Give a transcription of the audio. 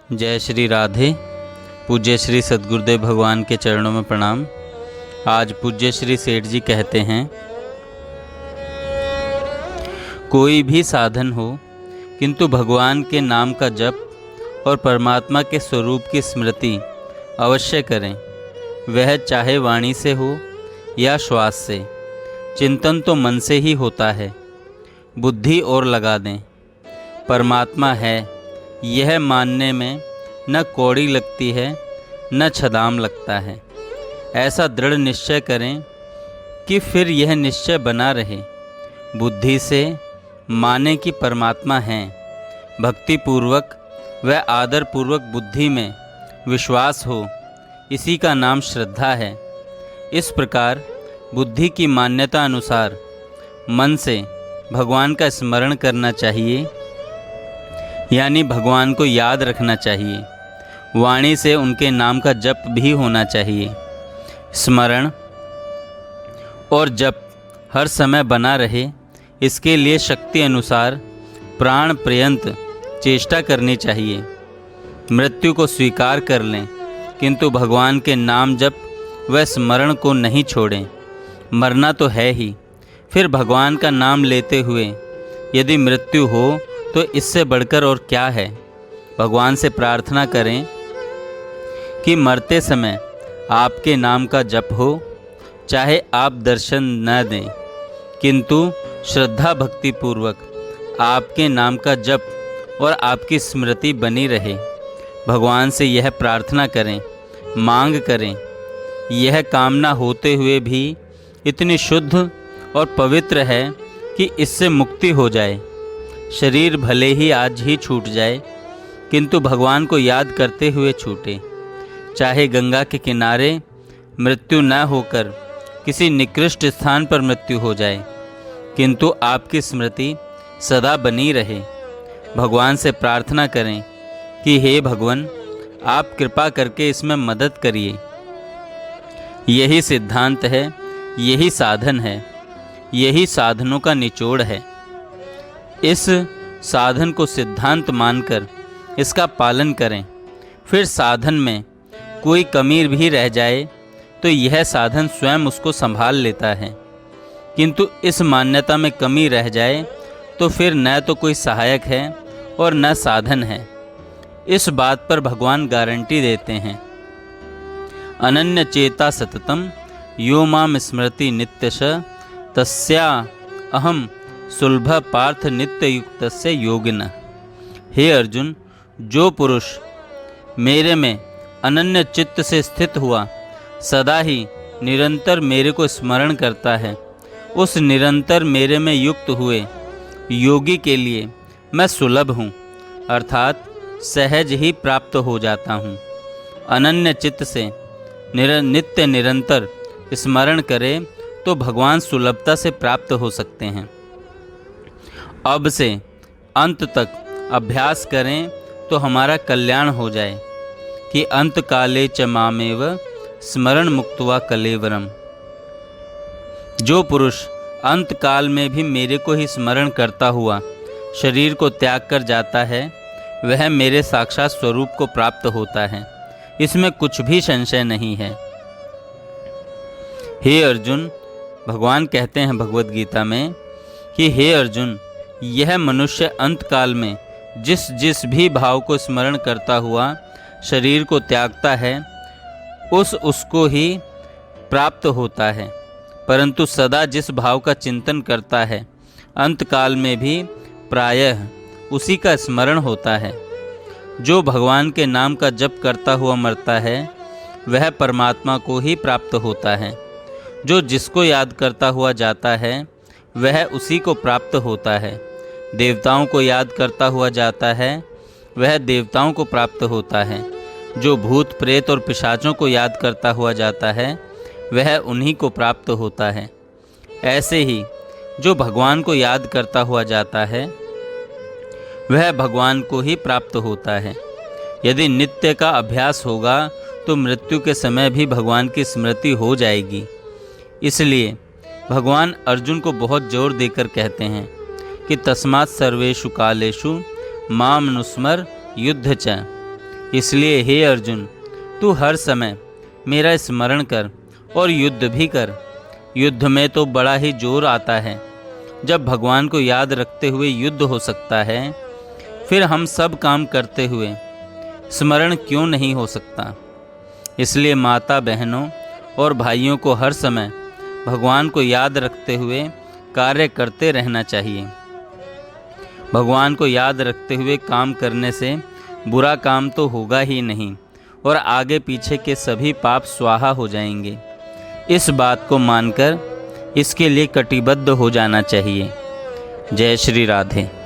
जय श्री राधे। पूज्य श्री सद्गुरुदेव भगवान के चरणों में प्रणाम। आज पूज्य श्री सेठ जी कहते हैं, कोई भी साधन हो किंतु भगवान के नाम का जप और परमात्मा के स्वरूप की स्मृति अवश्य करें। वह चाहे वाणी से हो या श्वास से। चिंतन तो मन से ही होता है, बुद्धि और लगा दें। परमात्मा है यह मानने में न कौड़ी लगती है न छदाम लगता है। ऐसा दृढ़ निश्चय करें कि फिर यह निश्चय बना रहे। बुद्धि से माने कि परमात्मा है। भक्तिपूर्वक व आदरपूर्वक बुद्धि में विश्वास हो, इसी का नाम श्रद्धा है। इस प्रकार बुद्धि की मान्यता अनुसार मन से भगवान का स्मरण करना चाहिए, यानी भगवान को याद रखना चाहिए। वाणी से उनके नाम का जप भी होना चाहिए। स्मरण और जप हर समय बना रहे, इसके लिए शक्ति अनुसार प्राण पर्यंत चेष्टा करनी चाहिए। मृत्यु को स्वीकार कर लें, किंतु भगवान के नाम जप व स्मरण को नहीं छोड़ें। मरना तो है ही, फिर भगवान का नाम लेते हुए यदि मृत्यु हो तो इससे बढ़कर और क्या है। भगवान से प्रार्थना करें कि मरते समय आपके नाम का जप हो, चाहे आप दर्शन न दें, किंतु श्रद्धा भक्ति पूर्वक आपके नाम का जप और आपकी स्मृति बनी रहे। भगवान से यह प्रार्थना करें, मांग करें। यह कामना होते हुए भी इतनी शुद्ध और पवित्र है कि इससे मुक्ति हो जाए। शरीर भले ही आज ही छूट जाए, किंतु भगवान को याद करते हुए छूटे। चाहे गंगा के किनारे मृत्यु न होकर किसी निकृष्ट स्थान पर मृत्यु हो जाए, किंतु आपकी स्मृति सदा बनी रहे। भगवान से प्रार्थना करें कि हे भगवान, आप कृपा करके इसमें मदद करिए। यही सिद्धांत है, यही साधन है, यही साधनों का निचोड़ है। इस साधन को सिद्धांत मानकर इसका पालन करें। फिर साधन में कोई कमी भी रह जाए तो यह साधन स्वयं उसको संभाल लेता है, किंतु इस मान्यता में कमी रह जाए तो फिर न तो कोई सहायक है और न साधन है। इस बात पर भगवान गारंटी देते हैं, अनन्य चेता सततम यो माम स्मृति नित्यश तस्या अहम सुलभ पार्थ नित्य युक्त से योगिन। हे अर्जुन, जो पुरुष मेरे में अनन्य चित्त से स्थित हुआ, सदा ही निरंतर मेरे को स्मरण करता है, उस निरंतर मेरे में युक्त हुए योगी के लिए मैं सुलभ हूँ, अर्थात सहज ही प्राप्त हो जाता हूँ। अनन्य चित्त से नित्य निरंतर स्मरण करें तो भगवान सुलभता से प्राप्त हो सकते हैं। अब से अंत तक अभ्यास करें तो हमारा कल्याण हो जाए कि अंत काले च मामेव स्मरण मुक्त्वा कलेवरम। जो पुरुष अंत काल में भी मेरे को ही स्मरण करता हुआ शरीर को त्याग कर जाता है, वह मेरे साक्षात स्वरूप को प्राप्त होता है। इसमें कुछ भी संशय नहीं है। हे अर्जुन, भगवान कहते हैं भगवद गीता में कि हे अर्जुन, यह मनुष्य अंत काल में जिस जिस भी भाव को स्मरण करता हुआ शरीर को त्यागता है, उसको ही प्राप्त होता है। परंतु सदा जिस भाव का चिंतन करता है, अंत काल में भी प्रायः उसी का स्मरण होता है। जो भगवान के नाम का जप करता हुआ मरता है, वह परमात्मा को ही प्राप्त होता है। जो जिसको याद करता हुआ जाता है, वह उसी को प्राप्त होता है। देवताओं को याद करता हुआ जाता है, वह देवताओं को प्राप्त होता है। जो भूत प्रेत और पिशाचों को याद करता हुआ जाता है, वह उन्हीं को प्राप्त होता है। ऐसे ही जो भगवान को याद करता हुआ जाता है, वह भगवान को ही प्राप्त होता है। यदि नित्य का अभ्यास होगा तो मृत्यु के समय भी भगवान की स्मृति हो जाएगी। इसलिए भगवान अर्जुन को बहुत जोर देकर कहते हैं कि तस्मात् सर्वेषु कालेषु माम नुस्मर युद्ध च। इसलिए हे अर्जुन, तू हर समय मेरा स्मरण कर और युद्ध भी कर। युद्ध में तो बड़ा ही जोर आता है। जब भगवान को याद रखते हुए युद्ध हो सकता है, फिर हम सब काम करते हुए स्मरण क्यों नहीं हो सकता। इसलिए माता बहनों और भाइयों को हर समय भगवान को याद रखते हुए कार्य करते रहना चाहिए। भगवान को याद रखते हुए काम करने से बुरा काम तो होगा ही नहीं और आगे पीछे के सभी पाप स्वाहा हो जाएंगे। इस बात को मानकर इसके लिए कटिबद्ध हो जाना चाहिए। जय श्री राधे।